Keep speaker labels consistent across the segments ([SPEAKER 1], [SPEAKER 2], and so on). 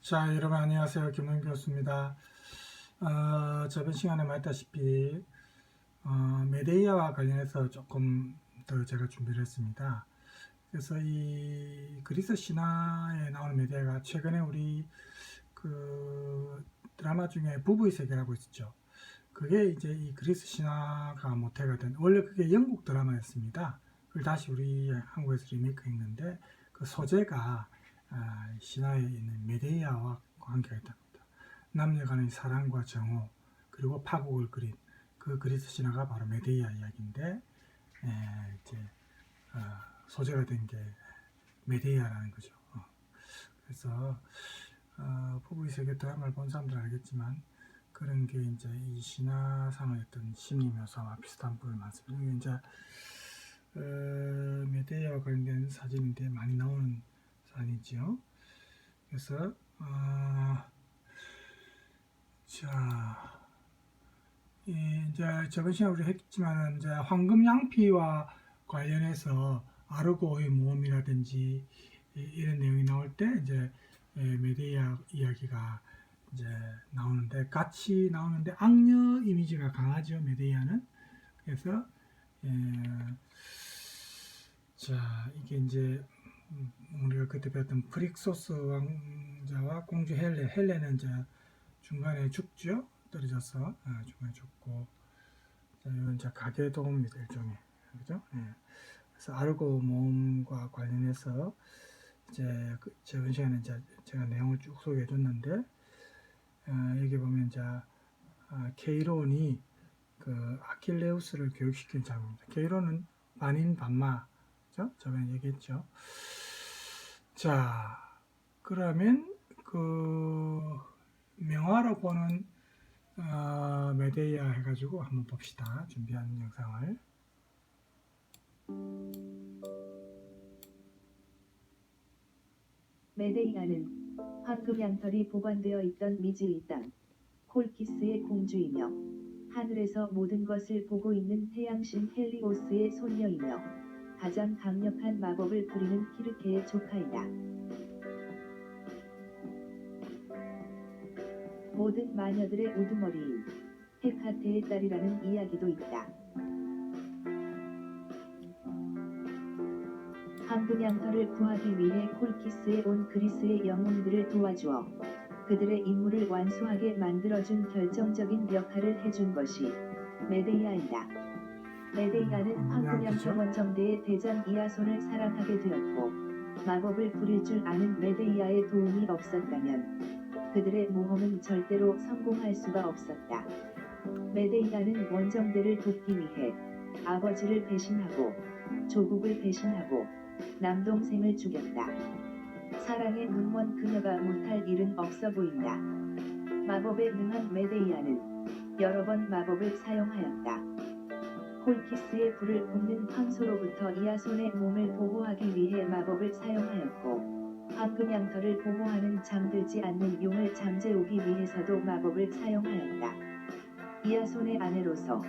[SPEAKER 1] 자, 여러분 안녕하세요. 김원 교수입니다. 저번 시간에 말했다시피 메데이아와 관련해서 조금 더 제가 준비를 했습니다. 그래서 이 그리스 신화에 나오는 메데이아가 최근에 우리 그 드라마 중에 부부의 세계라고 있었죠. 그게 이제 이 그리스 신화가 모태가 된, 원래 그게 영국 드라마였습니다. 그걸 다시 우리 한국에서 리메이크했는데 그 소재가 신화에 있는 메데이아와 관계가 있답니다. 남녀 간의 사랑과 정오 그리고 파국을 그린 그 그리스 신화가 바로 메데이아 이야기인데 이제 소재가 된 게 메데이아라는 거죠. 그래서 부부의 세계 드라마를 본 사람들은 알겠지만 그런 게 이제 이 신화상의 어떤 심리 묘사와 비슷한 부분이 많습니다. 여기 이제 메데이아와 관련된 사진인데 많이 나오는 사진이죠. 그래서 자, 이제 저번 시간에 우리 했지만 이제 황금 양피와 관련해서 아르고의 모험이라든지 이런 내용이 나올 때 이제 메데이아 이야기가 이제 나오는데 같이 나오는데 악녀 이미지가 강하죠, 메데이아는. 그래서 자, 이게 이제 우리가 그때 배웠던 프릭소스 왕자와 공주 헬레는 이제 중간에 죽죠. 떨어져서 중간에 죽고, 자, 이건 이제 가계도입니다, 일종의. 그죠? 그래서 아르고 모험과 관련해서 이제 저번 시간에 이제 제가 내용을 쭉 소개해 줬는데 여기 보면 이제 케이론이 그 아킬레우스를 교육시킨 장면입니다. 케이론은 반인 반마, 그죠? 저번에 얘기했죠. 자, 그러면 그 명화로 보는 메데이아 해가지고 한번 봅시다. 준비한 영상을.
[SPEAKER 2] 메데이아는 황금 양털이 보관되어 있던 미지의 땅 콜키스의 공주이며 하늘에서 모든 것을 보고 있는 태양신 헬리오스의 손녀이며 가장 강력한 마법을 부리는 키르케의 조카이다. 모든 마녀들의 우두머리인 헤카테의 딸이라는 이야기도 있다. 황금 양털을 구하기 위해 콜키스에 온 그리스의 영웅들을 도와주어 그들의 임무를 완수하게 만들어준 결정적인 역할을 해준 것이 메데이아이다. 메데이아는 황금 양털 원정대의 대장 이아손을 사랑하게 되었고 마법을 부릴 줄 아는 메데이아의 도움이 없었다면 그들의 모험은 절대로 성공할 수가 없었다. 메데이아는 원정대를 돕기 위해 아버지를 배신하고 조국을 배신하고 남동생을 죽였다. 사랑에 눈먼 그녀가 못할 일은 없어 보인다. 마법에 능한 메데이아는 여러 번 마법을 사용하였다. 콜키스의 불을 뿜는 황소로부터 이아손의 몸을 보호하기 위해 마법을 사용하였고 황금 양털을 보호하는 잠들지 않는 용을 잠재우기 위해서도 마법을 사용하였다. 이아손의 아내로서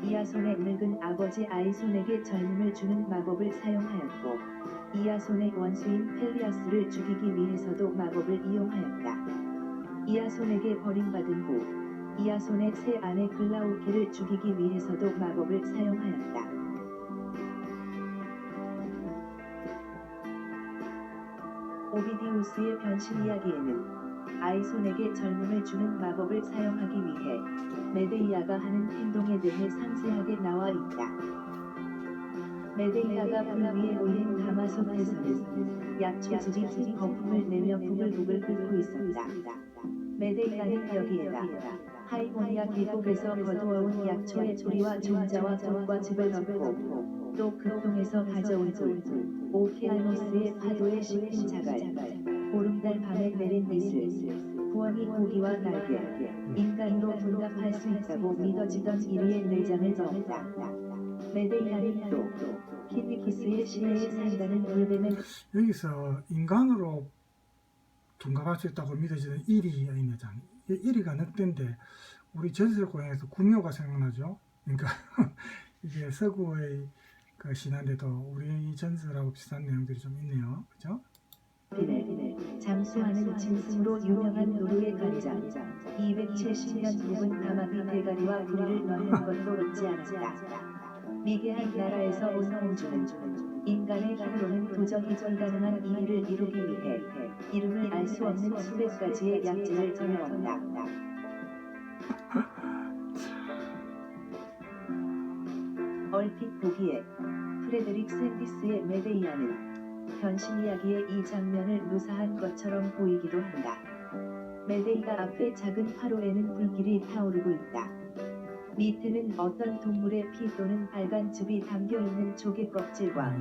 [SPEAKER 2] 이아손의 늙은 아버지 아이손에게 젊음을 주는 마법을 사용하였고 이아손의 원수인 펠리아스를 죽이기 위해서도 마법을 이용하였다. 이아손에게 버림받은 후 이아손의 새 아내 글라우케를 죽이기 위해서도 마법을 사용하였다. 오비디우스의 변신 이야기에는 아이손에게 젊음을 주는 마법을 사용하기 위해 메데이아가 하는 행동에 대해 상세하게 나와 있다. 메데이아가 불 위에 올린 가마솥에서는 약초즙이 흰 거품을 내며 부글부글 끓고 있었다. 메데이아는 여기에다 하이모니아 계곡에서 거두어온 약초의 뿌리와 종자와 꽃과 즙을 넣고 또 극동에서 가져온 돌, 오케아노스의 파도에 씹힌 자갈, 보름달 밤에 내린 이슬, 부엉이 고기와 날개, 인간으로 분답할 수 있다고 믿어지던 이리의 내장을 넣었다. 메데이아는 또 키니키스의 시내에 산다는 돌뱀의
[SPEAKER 1] 여기서 인간으로 둔갑할 수 있다고 믿어지는 이리의 내장. 이리가 늑대인데 우리 전설 고향에서 구묘가 생각나죠. 그러니까 이게 서구의 그 신화인데도 우리 전설하고 비슷한 내용들이 좀 있네요. 그죠?
[SPEAKER 2] 장수하는 짐승으로 유명한 노루의 간장, 270년 묵은 가마귀 대가리와 부리를 넣는 것도 잊지 않았다. 미개한 나라에서 온 공주는 인간의 힘으로는 도저히 불가능한 이 일을 이루기 위해 이름을 알 수 없는 수백 가지의 약재를 정해온다. 얼핏 보기에 프레데릭 샌디스의 메데이아는 변신 이야기의 이 장면을 묘사한 것처럼 보이기도 한다. 메데이아 앞에 작은 화로에는 불길이 타오르고 있다. 밑에는 어떤 동물의 피 또는 빨간 즙이 담겨있는 조개 껍질과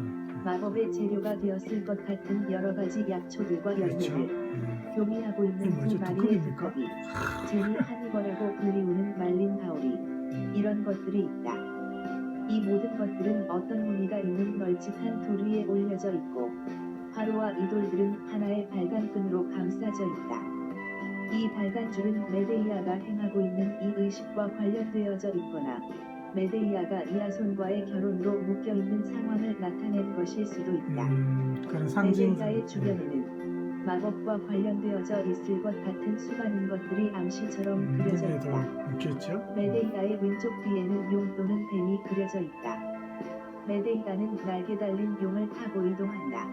[SPEAKER 2] 마법의 재료가 되었을 것 같은 여러가지 약초들과
[SPEAKER 1] 그렇죠.
[SPEAKER 2] 열매를 교미하고 있는 두
[SPEAKER 1] 뭐죠?
[SPEAKER 2] 마리의
[SPEAKER 1] 두꺼비입니까?
[SPEAKER 2] 두꺼비, 제니 하니버라고 불리우는 말린 가오리, 이런 것들이 있다. 이 모든 것들은 어떤 무늬가 있는 널찍한 돌 위에 올려져 있고 화로와 이 돌들은 하나의 빨간 끈으로 감싸져 있다. 이 빨간 줄은 메데이아가 행하고 있는 이 의식과 관련되어져 있거나 메데이아가 이아손과의 결혼으로 묶여있는 상황을 나타낸 것일 수도 있다.
[SPEAKER 1] 그런 상징.
[SPEAKER 2] 메데이아의 주변에는 마법과 관련되어져 있을 것 같은 수많은 것들이 암시처럼 그려져
[SPEAKER 1] 눈에도
[SPEAKER 2] 있다.
[SPEAKER 1] 있겠죠?
[SPEAKER 2] 메데이아의 왼쪽 뒤에는 용 또는 뱀이 그려져 있다. 메데이아는 날개 달린 용을 타고 이동한다.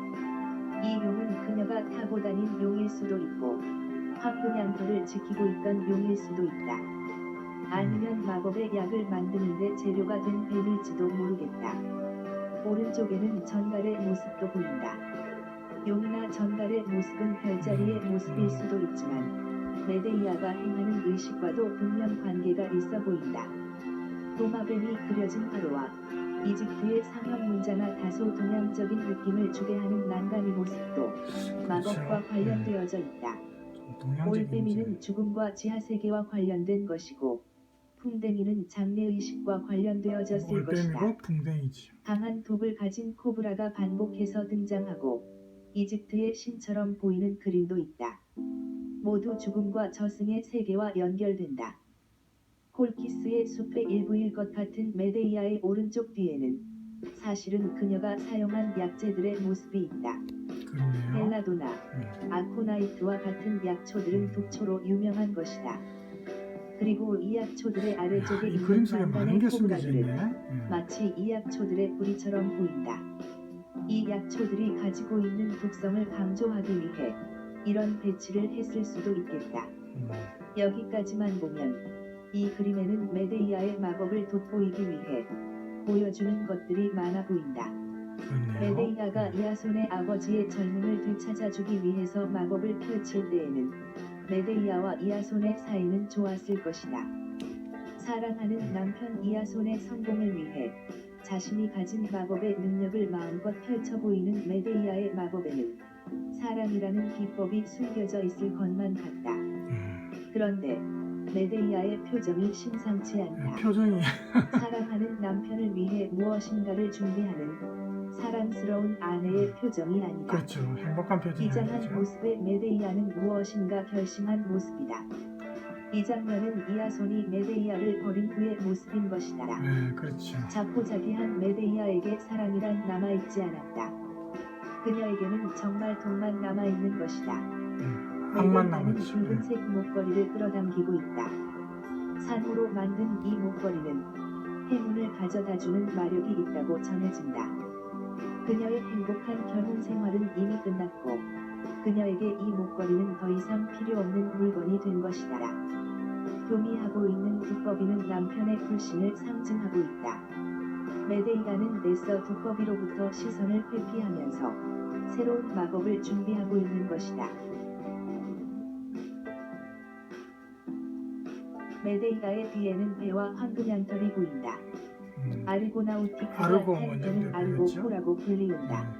[SPEAKER 2] 이 용은 그녀가 타고 다닌 용일 수도 있고 황금 양털을 지키고 있던 용일 수도 있다. 아니면 마법의 약을 만드는데 재료가 된 뱀일지도 모르겠다. 오른쪽에는 전갈의 모습도 보인다. 용이나 전갈의 모습은 별자리의 모습일 수도 있지만 메데이아가 행하는 의식과도 분명 관계가 있어 보인다. 도마뱀이 그려진 화로와 이집트의 상형 문자나 다소 동양적인 느낌을 주게 하는 난간의 모습도 마법과 관련되어져 있다. 올빼미는 죽음과 지하세계와 관련된 것이고 풍뎅이는 장래의식과 관련되어졌을 것이다.
[SPEAKER 1] 올빼미고 풍뎅이지.
[SPEAKER 2] 강한 독을 가진 코브라가 반복해서 등장하고 이집트의 신처럼 보이는 그림도 있다. 모두 죽음과 저승의 세계와 연결된다. 콜키스의 숲의 일부일 것 같은 메데이아의 오른쪽 뒤에는 사실은 그녀가 사용한 약재들의 모습이 있다.
[SPEAKER 1] 그러네요.
[SPEAKER 2] 벨라도나, 아코나이트와 같은 약초들은 독초로 유명한 것이다. 그리고 이 약초들의 아래쪽에
[SPEAKER 1] 이
[SPEAKER 2] 있는
[SPEAKER 1] 그림 속에 많은
[SPEAKER 2] 난간의
[SPEAKER 1] 게 숨겨져
[SPEAKER 2] 코브라들은
[SPEAKER 1] 있네.
[SPEAKER 2] 마치 이 약초들의 뿌리처럼 보인다. 이 약초들이 가지고 있는 독성을 강조하기 위해 이런 배치를 했을 수도 있겠다. 여기까지만 보면 이 그림에는 메데이아의 마법을 돋보이기 위해 보여주는 것들이 많아 보인다.
[SPEAKER 1] 그렇네요.
[SPEAKER 2] 메데이아가 이아손의 아버지의 젊음을 되찾아주기 위해서 마법을 펼칠 때에는 메데이아와 이아손의 사이는 좋았을 것이다. 사랑하는 남편 이아손의 성공을 위해 자신이 가진 마법의 능력을 마음껏 펼쳐 보이는 메데이아의 마법에는 사랑이라는 비법이 숨겨져 있을 것만 같다. 그런데 메데이아의 표정이 심상치 않다.
[SPEAKER 1] 표정이
[SPEAKER 2] 사랑하는 남편을 위해 무엇인가를 준비하는 사랑스러운 아내의 표정이 아니다.
[SPEAKER 1] 그렇죠. 행복한 표정이
[SPEAKER 2] 비장한
[SPEAKER 1] 아니죠.
[SPEAKER 2] 모습의 메데이아는 무엇인가 결심한 모습이다. 이 장면은 이아손이 메데이아를 버린 후의 모습인 것이다.
[SPEAKER 1] 네, 그렇죠.
[SPEAKER 2] 자포자기한 메데이아에게 사랑이란 남아있지 않았다. 그녀에게는 정말 돈만 남아있는 것이다.
[SPEAKER 1] 악만
[SPEAKER 2] 메데이아는
[SPEAKER 1] 남았죠.
[SPEAKER 2] 붉은색 목걸이를 끌어당기고 있다. 산으로 만든 이 목걸이는 행운을 가져다주는 마력이 있다고 전해진다. 그녀의 행복한 결혼 생활은 이미 끝났고 그녀에게 이 목걸이는 더 이상 필요 없는 물건이 된 것이다. 교미하고 있는 두꺼비는 남편의 불신을 상징하고 있다. 메데이아는 애써 두꺼비로부터 시선을 회피하면서 새로운 마법을 준비하고 있는 것이다. 메데이아의 뒤에는 배와 황금 양털이 보인다. 아르고나우티카가
[SPEAKER 1] 아르고
[SPEAKER 2] 할
[SPEAKER 1] 먼저
[SPEAKER 2] 때는
[SPEAKER 1] 보이겠죠?
[SPEAKER 2] 알고코라고 불리운다.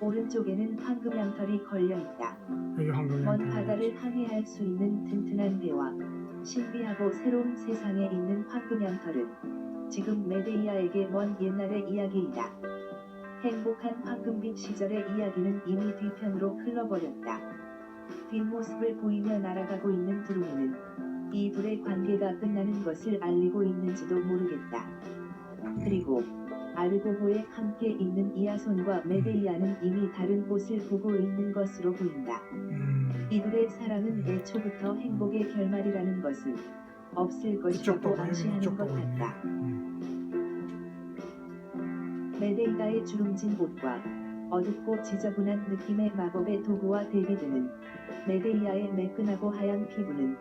[SPEAKER 2] 오른쪽에는 황금 양털이 걸려있다.
[SPEAKER 1] 여기 황금
[SPEAKER 2] 먼
[SPEAKER 1] 양털이
[SPEAKER 2] 바다를 항해할 수 있는 튼튼한 배와 신비하고 새로운 세상에 있는 황금 양털은 지금 메데이아에게 먼 옛날의 이야기이다. 행복한 황금빛 시절의 이야기는 이미 뒤편으로 흘러버렸다. 뒷모습을 보이며 날아가고 있는 두루미는 이 둘의 관계가 끝나는 것을 알리고 있는지도 모르겠다. 그리고 아르고호에 함께 있는 이아손과 메데이아는 이미 다른 곳을 보고 있는 것으로 보인다. 이들의 사랑은 애초부터 행복의 결말이라는 것은 없을
[SPEAKER 1] 이쪽
[SPEAKER 2] 것이라고
[SPEAKER 1] 보고
[SPEAKER 2] 암시하는
[SPEAKER 1] 이쪽
[SPEAKER 2] 것
[SPEAKER 1] 보고 있네.
[SPEAKER 2] 같다. 메데이아의 주름진 옷과 어둡고 지저분한 느낌의 마법의 도구와 대비되는 메데이아의 매끈하고 하얀 피부는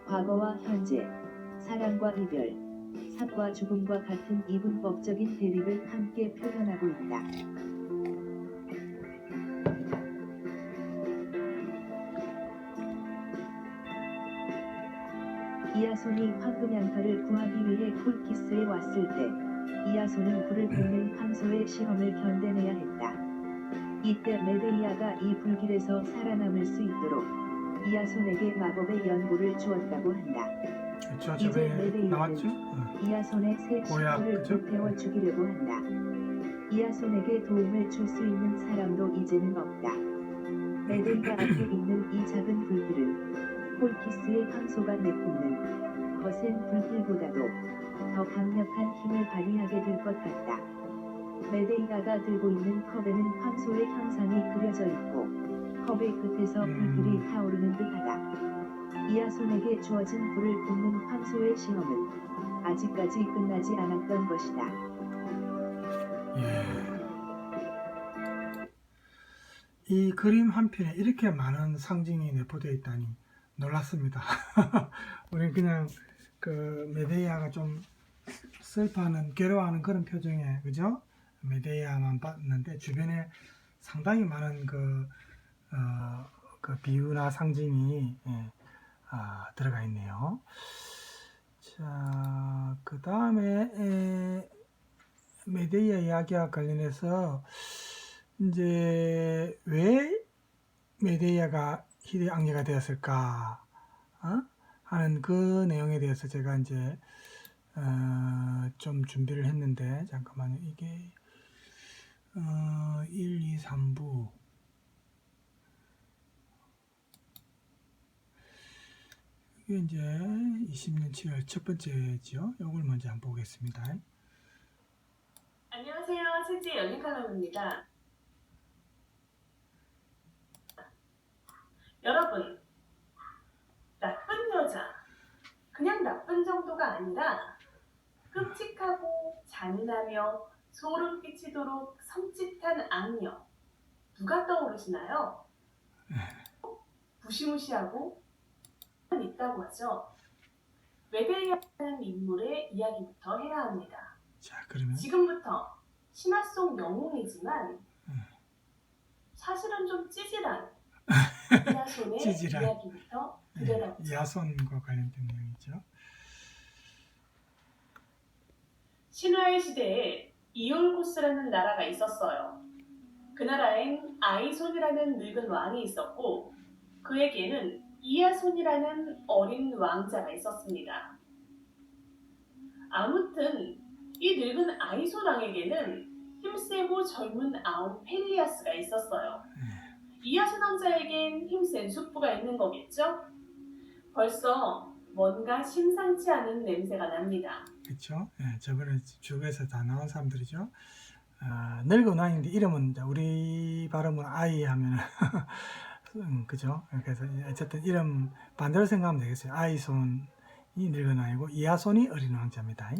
[SPEAKER 2] 과거와 현재, 사랑과 이별, 삭과 죽음과 같은 이분법적인 대립을 함께 표현하고 있다. 이아손이 황금 양털을 구하기 위해 콜키스에 왔을 때 이아손은 불을 뿜는 황소의 시험을 견뎌내야 했다. 이때 메데이아가 이 불길에서 살아남을 수 있도록 이아손에게 마법의 연고를 주었다고 한다.
[SPEAKER 1] 그렇죠.
[SPEAKER 2] 이제
[SPEAKER 1] 저번에 나왔죠?
[SPEAKER 2] 메데이아는 이아손의 새
[SPEAKER 1] 고약,
[SPEAKER 2] 식구를
[SPEAKER 1] 그죠?
[SPEAKER 2] 불태워 죽이려고 한다. 이아손에게 도움을 줄 수 있는 사람도 이제는 없다. 메데이아 앞에 있는 이 작은 불길은 폴키스의 황소가 내뿜는 거센 불길보다도 더 강력한 힘을 발휘하게 될 것 같다. 메데이아가 들고 있는 컵에는 황소의 형상이 그려져 있고 컵의 끝에서 불길이 타오르는 듯하다. 이아손에게 주어진 불을 뿜는 황소의 시험은 아직까지 끝나지 않았던 것이다.
[SPEAKER 1] 예. 이 그림 한 편에 이렇게 많은 상징이 내포되어 있다니 놀랐습니다. 우리는 그냥 그 메데이아가 좀 슬퍼하는, 괴로워하는 그런 표정에, 그죠? 메데이아만 봤는데 주변에 상당히 많은 그 비유나 상징이 들어가 있네요. 자, 그 다음에 메데이아 이야기와 관련해서 이제 왜 메데이아가 희대의 악녀가 되었을까 하는 그 내용에 대해서 제가 이제 좀 준비를 했는데, 잠깐만요. 이게 1, 2, 3부 이게 이제 20년 7월 첫 번째죠. 이걸 먼저 한번 보겠습니다.
[SPEAKER 3] 안녕하세요. 채찌 연리카노입니다. 여러분, 나쁜 여자, 그냥 나쁜 정도가 아니라 끔찍하고 잔인하며 소름 끼치도록 섬찟한 악녀, 누가 떠오르시나요? 무시무시하고 있다고 하죠. 메데이아라는 인물의 이야기부터 해야 합니다.
[SPEAKER 1] 자, 그러면
[SPEAKER 3] 지금부터 신화 속 영웅이지만 사실은 좀 찌질한 이아손의
[SPEAKER 1] 찌질한.
[SPEAKER 3] 이야기부터 들여다보죠.
[SPEAKER 1] 야손과 관련된 내용이죠.
[SPEAKER 3] 신화의 시대에 이올코스라는 나라가 있었어요. 그 나라엔 아이손이라는 늙은 왕이 있었고 그에게는 이아손이라는 어린 왕자가 있었습니다. 아무튼 이 늙은 아이손 왕에게는 힘세고 젊은 아우 펠리아스가 있었어요. 이아손 왕자에겐 힘센 숙부가 있는 거겠죠? 벌써 뭔가 심상치 않은 냄새가 납니다.
[SPEAKER 1] 그렇죠. 저번에 주변에서 다 나온 사람들이죠. 늙은 왕인데 이름은 이제 우리 발음은 아이 하면 그죠. 그래서 어쨌든 이름 반대로 생각하면 되겠어요. 아이손이 늙은 왕이고 이아손이 어린 왕자입니다.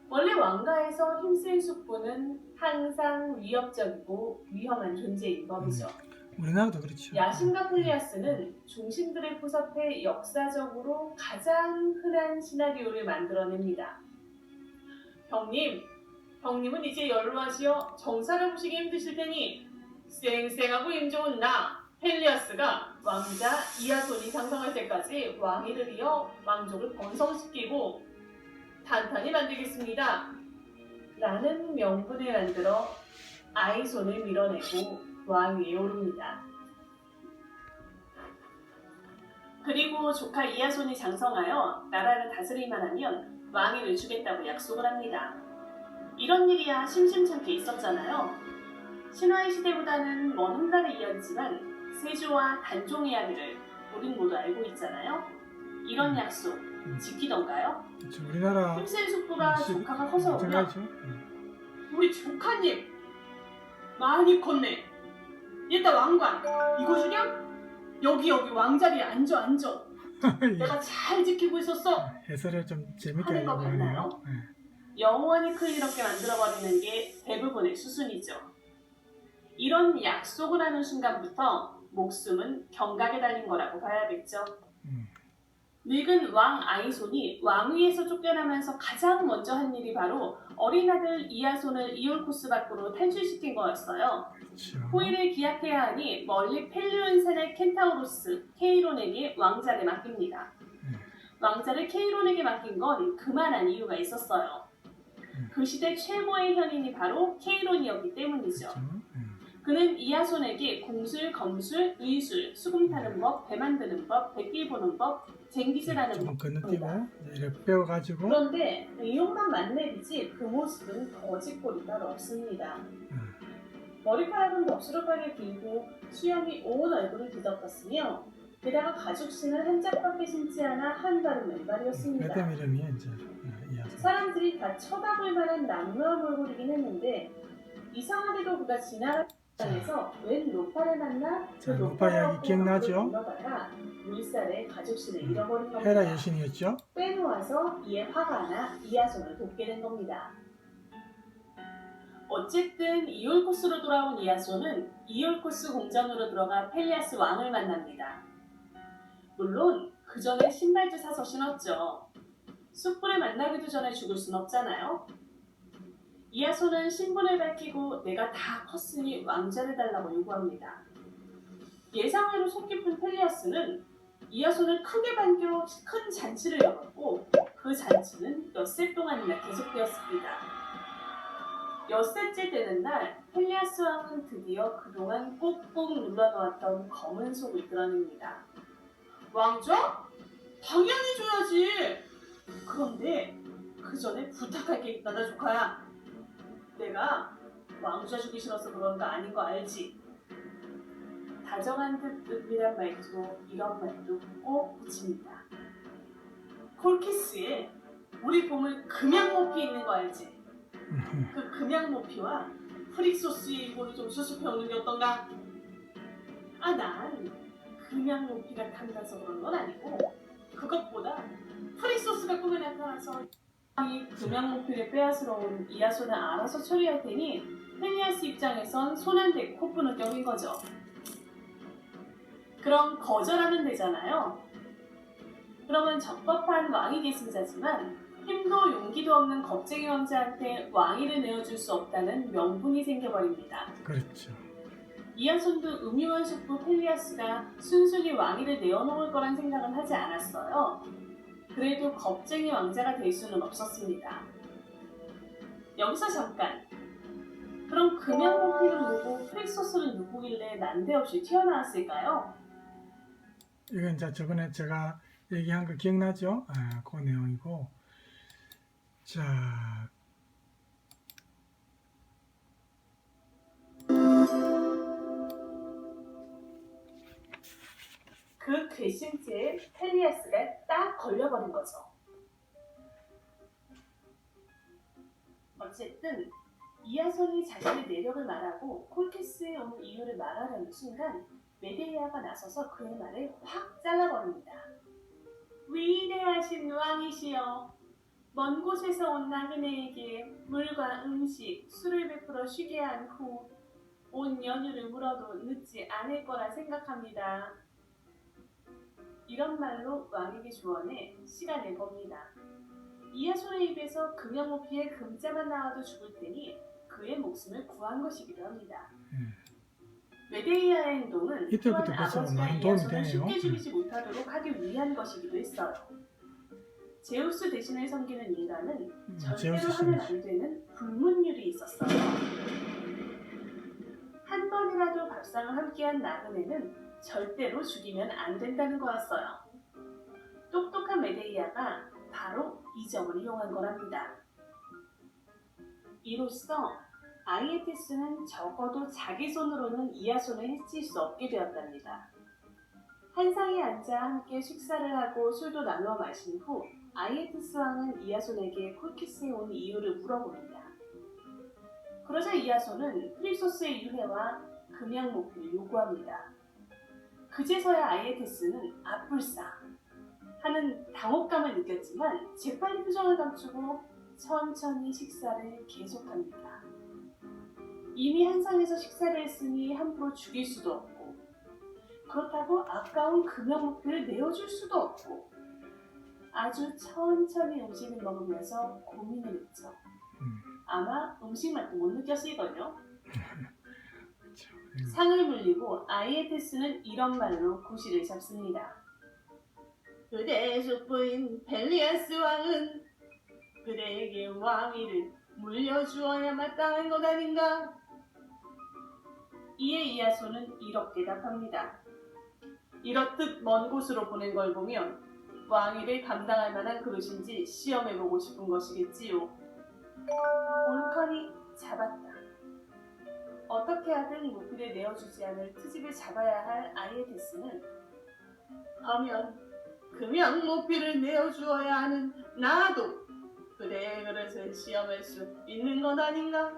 [SPEAKER 3] 원래 왕가에서 힘센 숙부는 항상 위협적이고 위험한 존재인 법이죠.
[SPEAKER 1] 우리나라도 그렇죠.
[SPEAKER 3] 야신과 펠리아스는 중신들을 포섭해 역사적으로 가장 흔한 시나리오를 만들어냅니다. 형님은 이제 연로하시어 정사를 보시기 힘드실 테니 쌩쌩하고 힘 좋은 나 펠리아스가 왕자 이아손이 상성할 때까지 왕위를 이어 왕족을 번성시키고 탄탄히 만들겠습니다. 라는 명분을 만들어 아이손을 밀어내고 왕위에 오릅니다. 그리고 조카 이아손이 장성하여 나라를 다스릴만 하면 왕위를 주겠다고 약속을 합니다. 이런 일이야 심심찮게 있었잖아요. 신화의 시대보다는 먼 훗날의 이야기지만 세조와 단종 이야기를 우린 모두 알고 있잖아요. 이런 약속 지키던가요?
[SPEAKER 1] 그렇죠. 우리나라
[SPEAKER 3] 힘센 숙부가 조카가 커서 오면 우리 조카님 많이 컸네. 얘다 왕관 이거 주냐? 여기 왕자리에 앉아. 내가 잘 지키고 있었어.
[SPEAKER 1] 해설을 좀 재밌게
[SPEAKER 3] 하는 거
[SPEAKER 1] 하려고 하네요.
[SPEAKER 3] 같나요? 영원히 클리럽게 만들어버리는 게 대부분의 수순이죠. 이런 약속을 하는 순간부터 목숨은 경각에 달린 거라고 봐야겠죠. 늙은 왕 아이손이 왕위에서 쫓겨나면서 가장 먼저 한 일이 바로 어린 아들 이아손을 이올코스 밖으로 탈출시킨 거였어요.
[SPEAKER 1] 그렇죠.
[SPEAKER 3] 호의를 기약해야 하니 멀리 펠리온산의 켄타우로스 케이론에게 왕자를 맡깁니다. 왕자를 케이론에게 맡긴 건 그만한 이유가 있었어요. 그 시대 최고의 현인이 바로 케이론이었기 때문이죠.
[SPEAKER 1] 그렇죠.
[SPEAKER 3] 그는 이아손에게 공술, 검술, 의술, 수금 타는 법, 배 만드는 법, 백길 보는 법, 쟁기질하는
[SPEAKER 1] 조금
[SPEAKER 3] 법.
[SPEAKER 1] 건너뛰고 이렇게 빼워가지고
[SPEAKER 3] 그런데 의욕만 만렙이지 그 모습은 거짓골이 따로 없습니다. 머리카락은 덥수룩하게 길고 수염이 온 얼굴을 뒤덮었으며 게다가 가죽신을 한 짝밖에 신지 않아 한 발은 맨발이었습니다.
[SPEAKER 1] 매담 이름이 이제 이하손.
[SPEAKER 3] 사람들이 다 쳐다볼 만한 남루한 얼굴이긴 했는데 이상하게도 그가 지나가는 에서 웬 노파를 만나 그
[SPEAKER 1] 자, 노파 이야기 기억나죠?
[SPEAKER 3] 물러다가 물살에 가죽신을 잃어버린 겁니다.
[SPEAKER 1] 헤라 여신이었죠?
[SPEAKER 3] 빼놓아서 이에 화가 나 이하손을 돕게 된 겁니다. 어쨌든 이올코스로 돌아온 이하손은 이올코스 궁전으로 들어가 펠리아스 왕을 만납니다. 물론 그 전에 신발도 사서 신었죠. 숯불을 만나기도 전에 죽을 순 없잖아요. 이하손은 신분을 밝히고 내가 다 컸으니 왕자를 달라고 요구합니다. 예상외로 속 깊은 펠리아스는 이하손을 크게 반겨 큰 잔치를 열었고 그 잔치는 엿새 동안이나 계속되었습니다. 엿새째 되는 날 펠리아스 왕은 드디어 그동안 꾹꾹 눌러놓았던 검은 속을 드러냅니다. 왕좌? 당연히 줘야지. 그런데 그 전에 부탁할 게 있다, 나 조카야. 내가 왕좌 주기 싫어서 그런 거 아닌 거 알지? 다정한 듯 은밀한 말투로 이런 말도 꼭 붙입니다. 콜키스에 우리 보물 금양모피 있는 거 알지? 그 금양모피와 프릭소스 일고를 좀 수습해 오는 게 어떤가? 난 금양모피가 탐나서 그런 건 아니고 그것보다 프릭소스가 꿈에 나타나서 이 금양모피를 빼앗으러 온 이하손을 알아서 처리할 테니 펠리아스 입장에선 손 안 대고 코프는 격인 거죠. 그럼 거절하면 되잖아요. 그러면 적법한 왕위 계승자지만 힘도 용기도 없는 겁쟁이 왕자한테 왕위를 내어줄 수 없다는 명분이 생겨버립니다.
[SPEAKER 1] 그렇죠.
[SPEAKER 3] 이하손도 음흉한 숙부 펠리아스가 순순히 왕위를 내어놓을 거란 생각은 하지 않았어요. 그래도 겁쟁이 왕자가 될 수는 없었습니다. 여기서 잠깐. 그럼 금양모피는 누구, 프릭소스는 누구길래 난데없이 튀어나왔을까요?
[SPEAKER 1] 이건 이제 저번에 제가 얘기한 거 기억나죠? 그 내용이고. 자,
[SPEAKER 3] 그 괘씸죄에 펠리아스가 딱 걸려버린 거죠. 어쨌든 이하손이 자신의 내력을 말하고 콜키스에 온 이유를 말하려는 순간 메데이아가 나서서 그의 말을 확 잘라버립니다. 위대하신 왕이시여, 먼 곳에서 온 나그네에게 물과 음식, 술을 베풀어 쉬게 한 후 온 연유를 물어도 늦지 않을 거라 생각합니다. 이런 말로 왕에게 조언해 시간을 법니다. 이하손의 입에서 금양모피의 금자만 나와도 죽을 테니 그의 목숨을 구한 것이기도 합니다. 메데이아의 행동은
[SPEAKER 1] 이때부터
[SPEAKER 3] 또한
[SPEAKER 1] 벌써
[SPEAKER 3] 아버지가
[SPEAKER 1] 많은 도움이
[SPEAKER 3] 이하손을
[SPEAKER 1] 되네요.
[SPEAKER 3] 쉽게 죽이지 못하도록 하기 위한 것이기도 했어요. 제우스 대신을 섬기는 인간은 절대로
[SPEAKER 1] 제우스
[SPEAKER 3] 하면
[SPEAKER 1] 신이죠.
[SPEAKER 3] 안 되는 불문율이 있었어요. 한 번이라도 밥상을 함께한 나그네는 절대로 죽이면 안 된다는 거였어요. 똑똑한 메데이아가 바로 이 점을 이용한 거랍니다. 이로써 아이에테스는 적어도 자기 손으로는 이하손을 해칠 수 없게 되었답니다. 한 상에 앉아 함께 식사를 하고 술도 나누어 마신 후 아이에테스 왕은 이하손에게 콜키스에 온 이유를 물어봅니다. 그러자 이아손은 프릭소스의 유해와 금양 목표를 요구합니다. 그제서야 아이에테스는 아뿔싸 하는 당혹감을 느꼈지만 재빨리 표정을 감추고 천천히 식사를 계속합니다. 이미 한상에서 식사를 했으니 함부로 죽일 수도 없고 그렇다고 아까운 금양 목표를 내어줄 수도 없고 아주 천천히 음식을 먹으면서 고민을 했죠. 아마 음식 맛도 못 느꼈을걸요.
[SPEAKER 1] 그렇죠.
[SPEAKER 3] 상을 물리고 아이에테스는 이런 말로 구실을 잡습니다. 그대의 숙부인 펠리아스 왕은 그대에게 왕위를 물려주어야 마땅한 것 아닌가? 이에 이아손은 이렇게 답합니다. 이렇듯 먼 곳으로 보낸 걸 보면 왕위를 감당할 만한 그릇인지 시험해보고 싶은 것이겠지요. 올컨이 잡았다. 어떻게 하든 무기를 내어주지 않을 트집을 잡아야 할 아이에테스는 하면 금양 모피를 내어주어야 하는 나도 그대의 그릇을 시험할 수 있는 것 아닌가?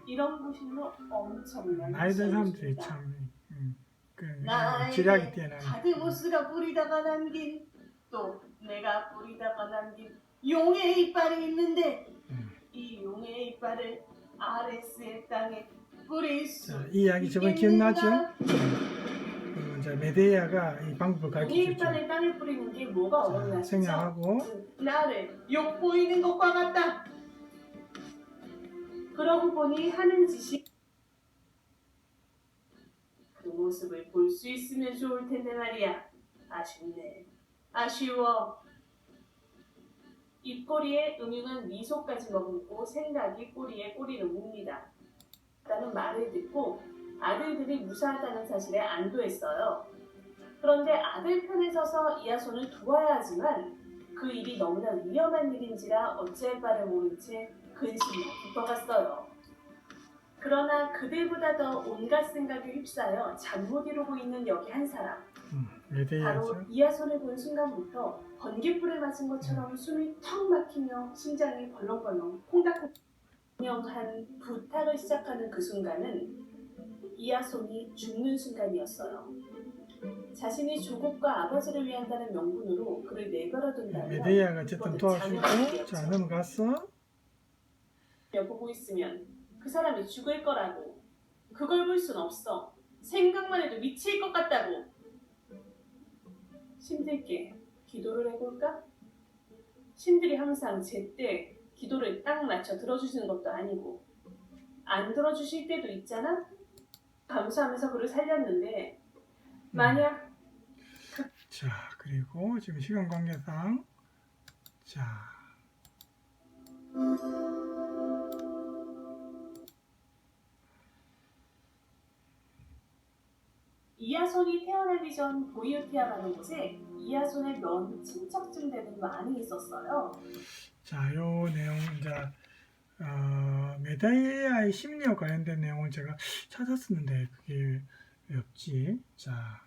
[SPEAKER 3] 이런 구실로 엄청난
[SPEAKER 1] 나이 든 사람들이
[SPEAKER 3] 시험을
[SPEAKER 1] 참 지략이
[SPEAKER 3] 나에게
[SPEAKER 1] 뛰어나는.
[SPEAKER 3] 카드모스가 뿌리다가 남긴 또 내가 뿌리다가 남긴 용의 이빨이 있는데 이 용의 이빨을 아레스의 땅에 뿌릴 수
[SPEAKER 1] 자, 이 이야기 저번
[SPEAKER 3] 있겠는가?
[SPEAKER 1] 기억나죠? 자, 메데이아가 이 방법을
[SPEAKER 3] 용의
[SPEAKER 1] 가르쳐줬죠.
[SPEAKER 3] 이빨을 땅에 뿌리는 게 뭐가 어렵나
[SPEAKER 1] 자,
[SPEAKER 3] 싶죠?
[SPEAKER 1] 생략하고
[SPEAKER 3] 나를 욕보이는 것과 같다. 그러고 보니 하는 짓이 그 모습을 볼 수 있으면 좋을 텐데 말이야. 아쉽네. 아쉬워. 입꼬리에 음흉한 미소까지 머금고 생각이 꼬리에 꼬리를 묵니다. 라는 말을 듣고 아들들이 무사하다는 사실에 안도했어요. 그런데 아들 편에 서서 이아손을 도와야 하지만 그 일이 너무나 위험한 일인지라 어찌할 바를 모른 채 근심으로 깊어갔어요. 그러나 그들보다 더 온갖 생각에 휩싸여 잠 못 이루고 있는 여기 한 사람. 바로
[SPEAKER 1] 메데이아죠.
[SPEAKER 3] 이아손을 본 순간부터 번개불에 맞은 것처럼 숨이 턱 막히며 심장이 벌렁벌렁 콩닥콩닥 분명한 부탁을 시작하는 그 순간은 이아손이 죽는 순간이었어요. 자신이 조국과 아버지를 위한다는 명분으로 그를 내버려둔다면
[SPEAKER 1] 메데이아가 어쨌든
[SPEAKER 3] 그것은
[SPEAKER 1] 도와주고
[SPEAKER 3] 자녀들이었죠.
[SPEAKER 1] 자 넘어갔어.
[SPEAKER 3] 보고 있으면 그 사람이 죽을 거라고. 그걸 볼 순 없어. 생각만 해도 미칠 것 같다고. 신들께 기도를 해볼까? 신들이 항상 제때 기도를 딱 맞춰 들어주시는 것도 아니고 안 들어주실 때도 있잖아? 감사하면서 그를 살렸는데 만약
[SPEAKER 1] 자, 그리고 지금 시간 관계상 자,
[SPEAKER 3] 이아손이 태어나기 전 보이오티아라는 곳에 이아손의 먼 친척쯤 되는 왕이 있었어요.
[SPEAKER 1] 자, 요 내용 이제 메데이아의 심리와 관련된 내용을 제가 찾았었는데 그게 왜 없지? 자,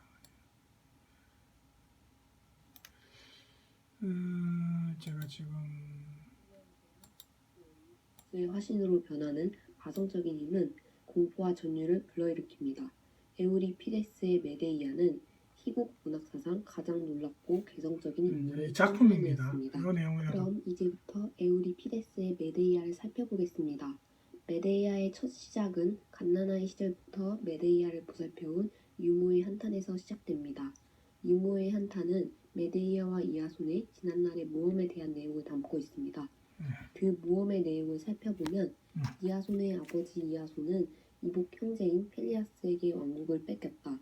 [SPEAKER 1] 제가 지금
[SPEAKER 4] 의 화신으로 변하는 가성적인 힘은 공포와 전율을 불러일으킵니다. 에우리피데스의 메데이아는 희곡 문학사상 가장 놀랍고 개성적인 인물의
[SPEAKER 1] 이 작품입니다.
[SPEAKER 4] 였습니다.
[SPEAKER 1] 이 내용을
[SPEAKER 4] 그럼 이제부터 에우리피데스의 메데이아를 살펴보겠습니다. 메데이아의 첫 시작은 갓난아이 시절부터 메데이아를 보살펴온 유모의 한탄에서 시작됩니다. 유모의 한탄은 메데이아와 이아손의 지난날의 모험에 대한 내용을 담고 있습니다. 그 모험의 내용을 살펴보면 이아손의 아버지 이아손은 이복 형제인 펠리아스에게 왕국을 뺏겼다.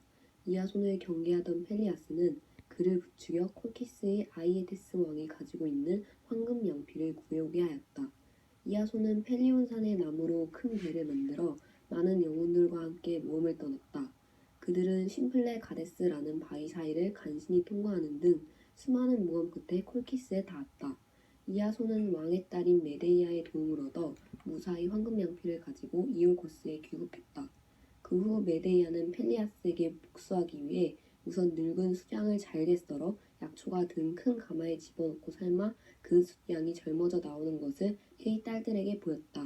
[SPEAKER 4] 이아손을 경계하던 펠리아스는 그를 부추겨 콜키스의 아이에테스 왕이 가지고 있는 황금 양피를 구해오게 하였다. 이아손은 펠리온산의 나무로 큰 배를 만들어 많은 영혼들과 함께 모험을 떠났다. 그들은 심플레 가데스라는 바위 사이를 간신히 통과하는 등 수많은 모험 끝에 콜키스에 닿았다. 이아손은 왕의 딸인 메데이아의 도움을 얻어 무사히 황금 양피를 가지고 이올코스에 귀국했다. 그 후 메데이아는 펠리아스에게 복수하기 위해 우선 늙은 숫양을 잘게 썰어 약초가 든 큰 가마에 집어넣고 삶아 그 숫양이 젊어져 나오는 것을 그의 딸들에게 보였다.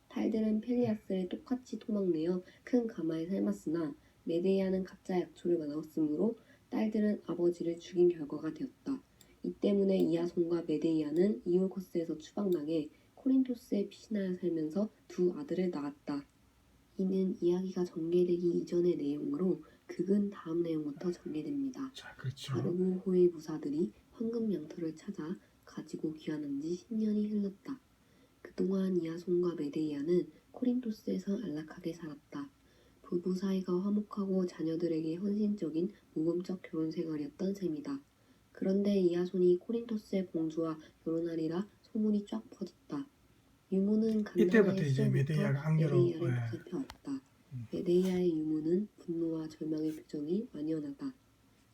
[SPEAKER 4] 달들은 펠리아스를 똑같이 토막내어 큰 가마에 삶았으나 메데이아는 가짜 약초를 넣었으므로 딸들은 아버지를 죽인 결과가 되었다. 이 때문에 이아손과 메데이아는 이올코스에서 추방당해 코린토스에 피신하여 살면서 두 아들을 낳았다. 이는 이야기가 전개되기 이전의 내용으로 극은 다음 내용부터 전개됩니다.
[SPEAKER 1] 자, 그렇죠.
[SPEAKER 4] 아르고호의 무사들이 황금 양털을 찾아 가지고 귀환한 지 10년이 흘렀다. 그동안 이아손과 메데이아는 코린토스에서 안락하게 살았다. 부부 사이가 화목하고 자녀들에게 헌신적인 모범적 결혼 생활이었던 셈이다. 그런데 이아손이 코린토스의 공주와 결혼하리라 소문이 쫙 퍼졌다. 유모는
[SPEAKER 1] 이때부터
[SPEAKER 4] 간나나의
[SPEAKER 1] 이제
[SPEAKER 4] 시절부터
[SPEAKER 1] 메데이아가 악녀로
[SPEAKER 4] 메데이아를 보살펴왔다. 메데이아의 유모는 분노와 절망의 표정이 완연하다.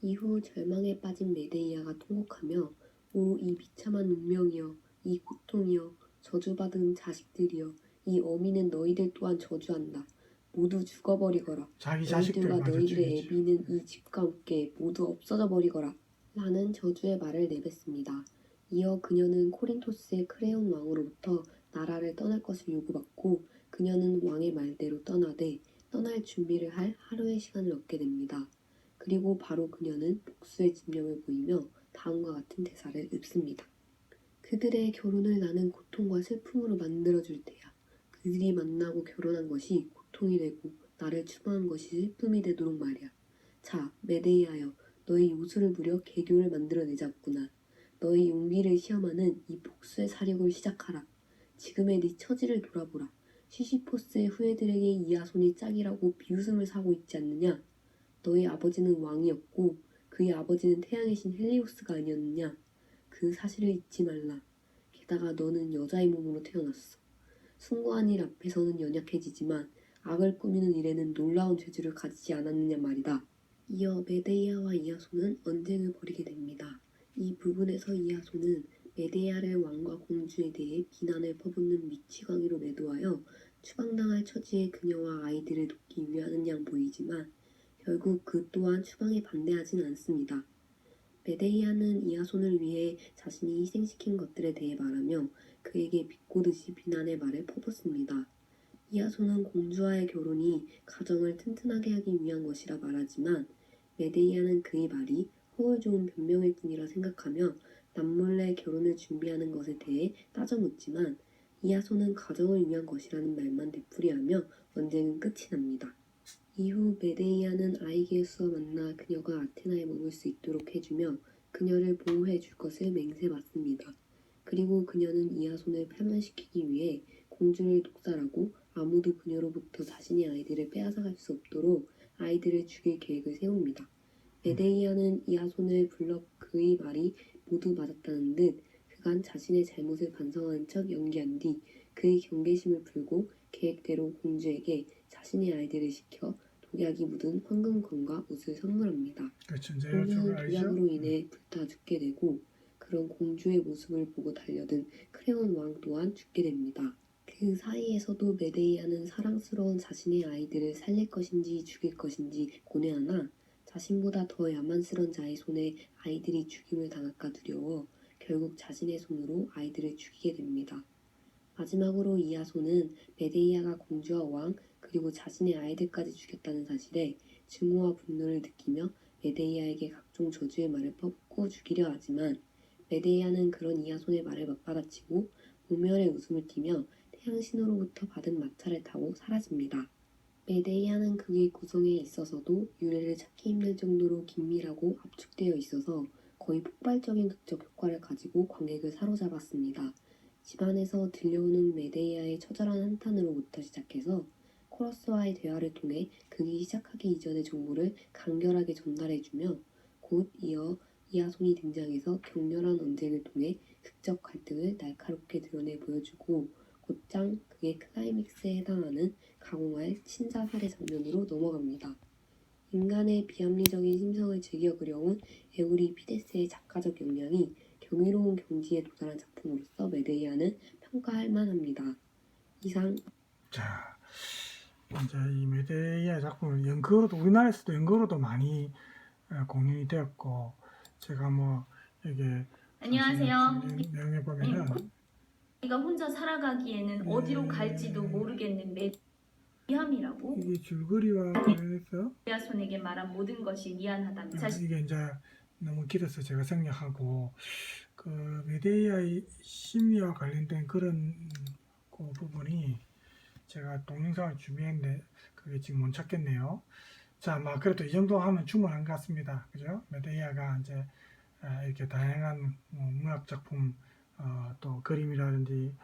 [SPEAKER 4] 이후 절망에 빠진 메데이아가 통곡하며 오 이 비참한 운명이여, 이 고통이여, 저주받은 자식들이여, 이 어미는 너희들 또한 저주한다. 모두 죽어버리거라.
[SPEAKER 1] 자기 자식들
[SPEAKER 4] 너희들과
[SPEAKER 1] 맞아
[SPEAKER 4] 너희들의
[SPEAKER 1] 죽이지.
[SPEAKER 4] 애비는 이 집과 함께 모두 없어져 버리거라. 라는 저주의 말을 내뱉습니다. 이어 그녀는 코린토스의 크레온 왕으로부터 나라를 떠날 것을 요구받고 그녀는 왕의 말대로 떠나되 떠날 준비를 할 하루의 시간을 얻게 됩니다. 그리고 바로 그녀는 복수의 집념을 보이며 다음과 같은 대사를 읊습니다. 그들의 결혼을 나는 고통과 슬픔으로 만들어줄 테야. 그들이 만나고 결혼한 것이 고통이 되고 나를 추모한 것이 슬픔이 되도록 말이야. 자, 메데이아여, 너의 요술을 부려 개교를 만들어내자꾸나. 너의 용기를 시험하는 이 복수의 사륙을 시작하라. 지금의 네 처지를 돌아보라. 시시포스의 후예들에게 이아손이 짝이라고 비웃음을 사고 있지 않느냐? 너의 아버지는 왕이었고 그의 아버지는 태양의 신 헬리오스가 아니었느냐? 그 사실을 잊지 말라. 게다가 너는 여자의 몸으로 태어났어. 숭고한 일 앞에서는 연약해지지만 악을 꾸미는 일에는 놀라운 재주를 가지지 않았느냐 말이다. 이어 메데이아와 이아손은 언쟁을 벌이게 됩니다. 이 부분에서 이아손은 메데이아를 왕과 공주에 대해 비난을 퍼붓는 미치광이로 매도하여 추방당할 처지의 그녀와 아이들을 돕기 위하는 양 보이지만 결국 그 또한 추방에 반대하진 않습니다. 메데이아는 이아손을 위해 자신이 희생시킨 것들에 대해 말하며 그에게 비꼬듯이 비난의 말을 퍼붓습니다. 이아손은 공주와의 결혼이 가정을 튼튼하게 하기 위한 것이라 말하지만 메데이아는 그의 말이 허울 좋은 변명일 뿐이라 생각하며 남몰래 결혼을 준비하는 것에 대해 따져 묻지만 이아손은 가정을 위한 것이라는 말만 되풀이하며 언쟁은 끝이 납니다. 이후 메데이아는 아이게수와 만나 그녀가 아테나에 머물 수 있도록 해주며 그녀를 보호해 줄 것을 맹세받습니다. 그리고 그녀는 이아손을 파면시키기 위해 공주를 독살하고 아무도 그녀로부터 자신의 아이들을 빼앗아갈 수 없도록 아이들을 죽일 계획을 세웁니다. 메데이아는 이아손을 불러 그의 말이 모두 맞았다는 듯 그간 자신의 잘못을 반성하는 척 연기한 뒤 그의 경계심을 풀고 계획대로 공주에게 자신의 아이들을 시켜 독약이 묻은 황금검과 옷을 선물합니다.
[SPEAKER 1] 그렇죠. 이제
[SPEAKER 4] 공주는
[SPEAKER 1] 이쪽을 알죠?
[SPEAKER 4] 독약으로 인해 불타 죽게 되고 그런 공주의 모습을 보고 달려든 크레온 왕 또한 죽게 됩니다. 그 사이에서도 메데이아는 사랑스러운 자신의 아이들을 살릴 것인지 죽일 것인지 고뇌하나 자신보다 더 야만스런 자의 손에 아이들이 죽임을 당할까 두려워 결국 자신의 손으로 아이들을 죽이게 됩니다. 마지막으로 이아손은 메데이아가 공주와 왕 그리고 자신의 아이들까지 죽였다는 사실에 증오와 분노를 느끼며 메데이아에게 각종 저주의 말을 퍼붓고 죽이려 하지만 메데이아는 그런 이아손의 말을 맞받아치고 모멸의 웃음을 띠며 태양신으로부터 받은 마차를 타고 사라집니다. 메데이아는 그의 구성에 있어서도 유래를 찾기 힘들 정도로 긴밀하고 압축되어 있어서 거의 폭발적인 극적 효과를 가지고 관객을 사로잡았습니다. 집안에서 들려오는 메데이아의 처절한 한탄으로부터 시작해서 코러스와의 대화를 통해 극이 시작하기 이전의 정보를 간결하게 전달해주며 곧 이어 이아손이 등장해서 격렬한 언쟁을 통해 극적 갈등을 날카롭게 드러내 보여주고 곧장 그의 클라이맥스에 해당하는 가공할 친자 살해 장면으로 넘어갑니다. 인간의 비합리적인 심성을 즐겨 그려온 에우리피데스의 작가적 역량이 경이로운 경지에 도달한 작품으로서 메데이아는 평가할 만합니다. 이상.
[SPEAKER 1] 자, 이제 이 메데이아 작품은 연극으로도 우리나라에서도 연극으로도 많이 공연이 되었고 제가 뭐 여기
[SPEAKER 3] 안녕하세요.
[SPEAKER 1] 내용에 보면은
[SPEAKER 5] 우리가 혼자 살아가기에는 어디로 갈지도 모르겠는 미함이라고.
[SPEAKER 1] 이게 줄거리와 관련해서
[SPEAKER 5] 야손에게 말한 모든 것이 미안하다며 자신
[SPEAKER 1] 이게 이제 너무 길어서 제가 생략하고 그 메데이아의 심리와 관련된 그런 그 부분이 제가 동영상을 준비했는데 그게 지금 못 찾겠네요. 자, 막 그래도 이 정도 하면 충분한 것 같습니다. 그죠? 메데이아가 이제 이렇게 다양한 문학 작품 또 그림이라든지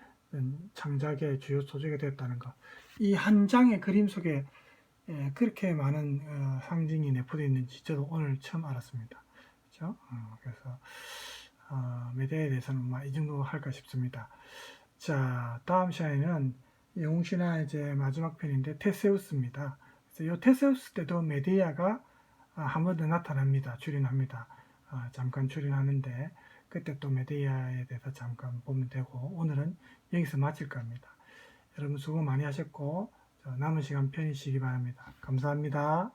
[SPEAKER 1] 창작의 주요 소재가 되었다는 것. 이 한 장의 그림 속에 그렇게 많은 상징이 내포되어 있는지 저도 오늘 처음 알았습니다. 그렇죠? 그래서 메데이아에 대해서는 이 정도 할까 싶습니다. 자, 다음 시간에는 영웅신화 이제 마지막 편인데 테세우스입니다. 그래서 이 테세우스 때도 메데이아가 한 번 더 나타납니다. 출연합니다. 잠깐 출연하는데 그때 또 메데이아에 대해서 잠깐 보면 되고 오늘은 여기서 마칠까 합니다. 여러분 수고 많이 하셨고 남은 시간 편히 쉬기 바랍니다. 감사합니다.